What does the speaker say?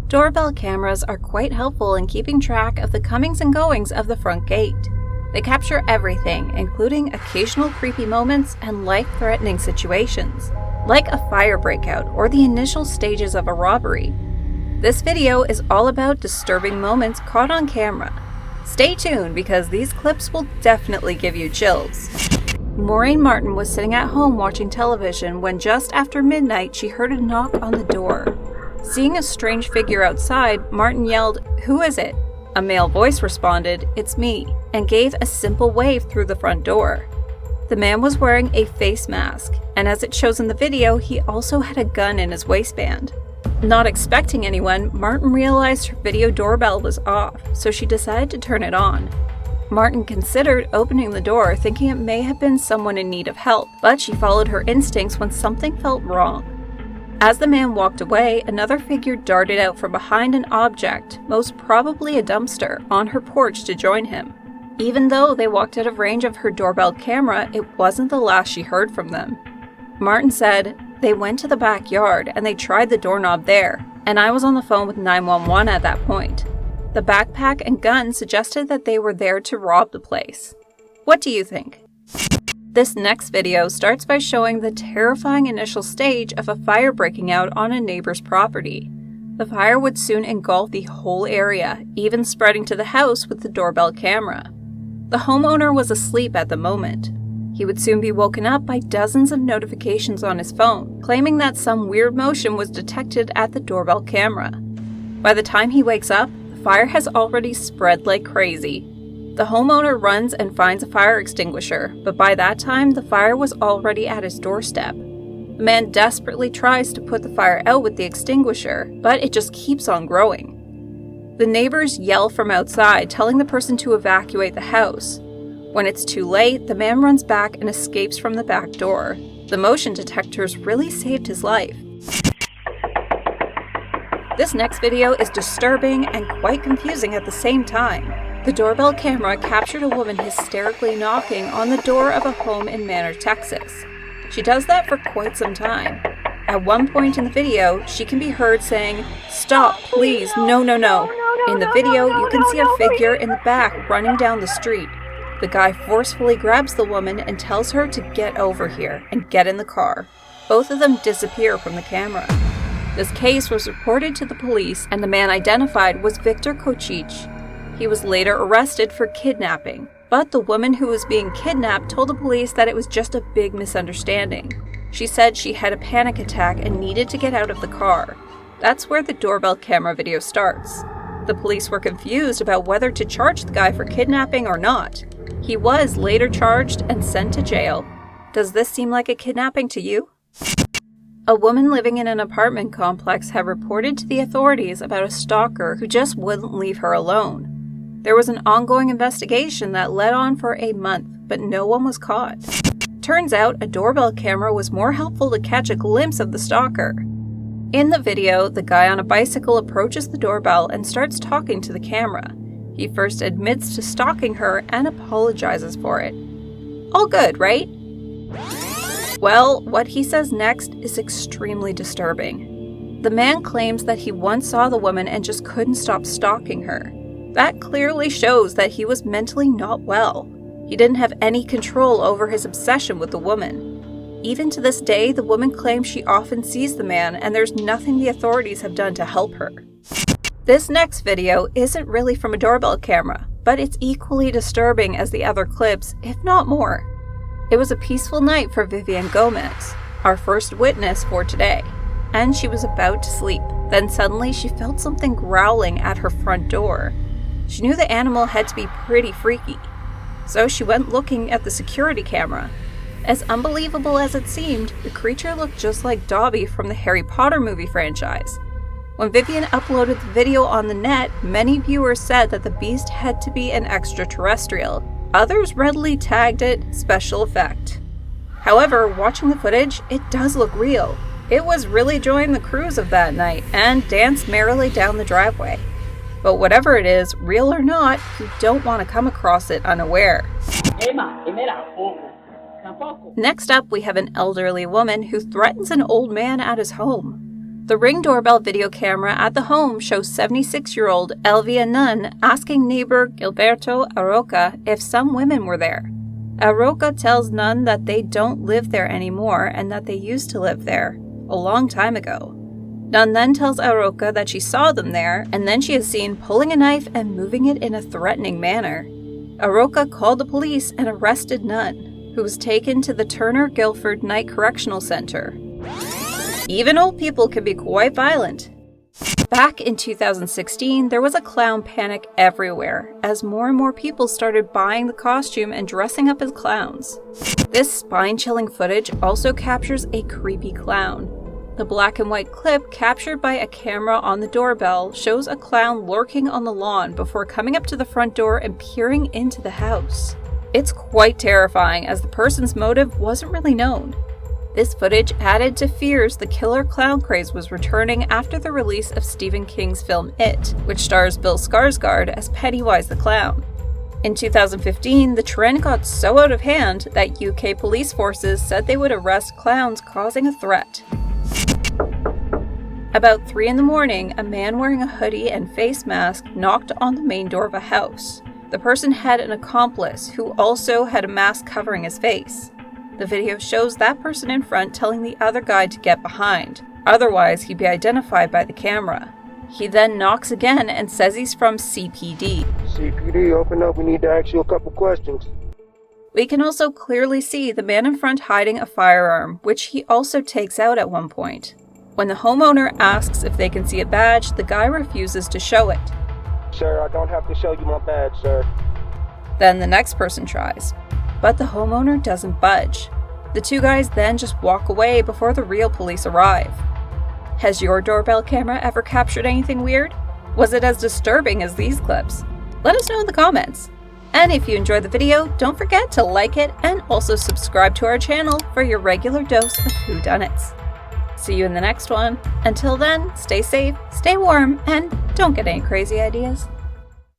Doorbell cameras are quite helpful in keeping track of the comings and goings of the front gate. They capture everything, including occasional creepy moments and life-threatening situations, like a fire breakout or the initial stages of a robbery. This video is all about disturbing moments caught on camera. Stay tuned because these clips will definitely give you chills. Maureen Martin was sitting at home watching television when just after midnight she heard a knock on the door. Seeing a strange figure outside, Martin yelled, "Who is it?" A male voice responded, "It's me," and gave a simple wave through the front door. The man was wearing a face mask, and as it shows in the video, he also had a gun in his waistband. Not expecting anyone, Martin realized her video doorbell was off, so she decided to turn it on. Martin considered opening the door, thinking it may have been someone in need of help, but she followed her instincts when something felt wrong. As the man walked away, another figure darted out from behind an object, most probably a dumpster, on her porch to join him. Even though they walked out of range of her doorbell camera, it wasn't the last she heard from them. Martin said, "They went to the backyard and they tried the doorknob there, and I was on the phone with 911 at that point. The backpack and gun suggested that they were there to rob the place." What do you think? This next video starts by showing the terrifying initial stage of a fire breaking out on a neighbor's property. The fire would soon engulf the whole area, even spreading to the house with the doorbell camera. The homeowner was asleep at the moment. He would soon be woken up by dozens of notifications on his phone, claiming that some weird motion was detected at the doorbell camera. By the time he wakes up, the fire has already spread like crazy. The homeowner runs and finds a fire extinguisher, but by that time, the fire was already at his doorstep. The man desperately tries to put the fire out with the extinguisher, but it just keeps on growing. The neighbors yell from outside, telling the person to evacuate the house. When it's too late, the man runs back and escapes from the back door. The motion detectors really saved his life. This next video is disturbing and quite confusing at the same time. The doorbell camera captured a woman hysterically knocking on the door of a home in Manor, Texas. She does that for quite some time. At one point in the video, she can be heard saying, "Stop, please, no, no, no." In the video, you can see a figure in the back running down the street. The guy forcefully grabs the woman and tells her to get over here and get in the car. Both of them disappear from the camera. This case was reported to the police, and the man identified was Victor Kochich. He was later arrested for kidnapping, but the woman who was being kidnapped told the police that it was just a big misunderstanding. She said she had a panic attack and needed to get out of the car. That's where the doorbell camera video starts. The police were confused about whether to charge the guy for kidnapping or not. He was later charged and sent to jail. Does this seem like a kidnapping to you? A woman living in an apartment complex had reported to the authorities about a stalker who just wouldn't leave her alone. There was an ongoing investigation that led on for a month, but no one was caught. Turns out a doorbell camera was more helpful to catch a glimpse of the stalker. In the video, the guy on a bicycle approaches the doorbell and starts talking to the camera. He first admits to stalking her and apologizes for it. All good, right? Well, what he says next is extremely disturbing. The man claims that he once saw the woman and just couldn't stop stalking her. That clearly shows that he was mentally not well. He didn't have any control over his obsession with the woman. Even to this day, the woman claims she often sees the man and there's nothing the authorities have done to help her. This next video isn't really from a doorbell camera, but it's equally disturbing as the other clips, if not more. It was a peaceful night for Vivian Gomez, our first witness for today, and she was about to sleep. Then suddenly she felt something growling at her front door. She knew the animal had to be pretty freaky, so she went looking at the security camera. As unbelievable as it seemed, the creature looked just like Dobby from the Harry Potter movie franchise. When Vivian uploaded the video on the net, many viewers said that the beast had to be an extraterrestrial. Others readily tagged it special effect. However, watching the footage, it does look real. It was really enjoying the cruise of that night and danced merrily down the driveway. But whatever it is, real or not, you don't want to come across it unaware. Next up, we have an elderly woman who threatens an old man at his home. The Ring doorbell video camera at the home shows 76-year-old Elvia Nunn asking neighbor Gilberto Aroca if some women were there. Aroca tells Nunn that they don't live there anymore and that they used to live there, a long time ago. Nunn then tells Aroca that she saw them there, and then she is seen pulling a knife and moving it in a threatening manner. Aroca called the police and arrested Nunn, who was taken to the Turner Guilford Night Correctional Center. Even old people can be quite violent. Back in 2016, there was a clown panic everywhere, as more and more people started buying the costume and dressing up as clowns. This spine-chilling footage also captures a creepy clown. The black and white clip captured by a camera on the doorbell shows a clown lurking on the lawn before coming up to the front door and peering into the house. It's quite terrifying, as the person's motive wasn't really known. This footage added to fears the killer clown craze was returning after the release of Stephen King's film It, which stars Bill Skarsgård as Pennywise the Clown. In 2015, the trend got so out of hand that UK police forces said they would arrest clowns causing a threat. About 3 in the morning, a man wearing a hoodie and face mask knocked on the main door of a house. The person had an accomplice who also had a mask covering his face. The video shows that person in front telling the other guy to get behind, otherwise he'd be identified by the camera. He then knocks again and says he's from CPD. CPD, open up, we need to ask you a couple questions. We can also clearly see the man in front hiding a firearm, which he also takes out at one point. When the homeowner asks if they can see a badge, the guy refuses to show it. Sir, I don't have to show you my badge, sir. Then the next person tries, but the homeowner doesn't budge. The two guys then just walk away before the real police arrive. Has your doorbell camera ever captured anything weird? Was it as disturbing as these clips? Let us know in the comments. And if you enjoyed the video, don't forget to like it and also subscribe to our channel for your regular dose of whodunits. See you in the next one. Until then, stay safe, stay warm, and don't get any crazy ideas.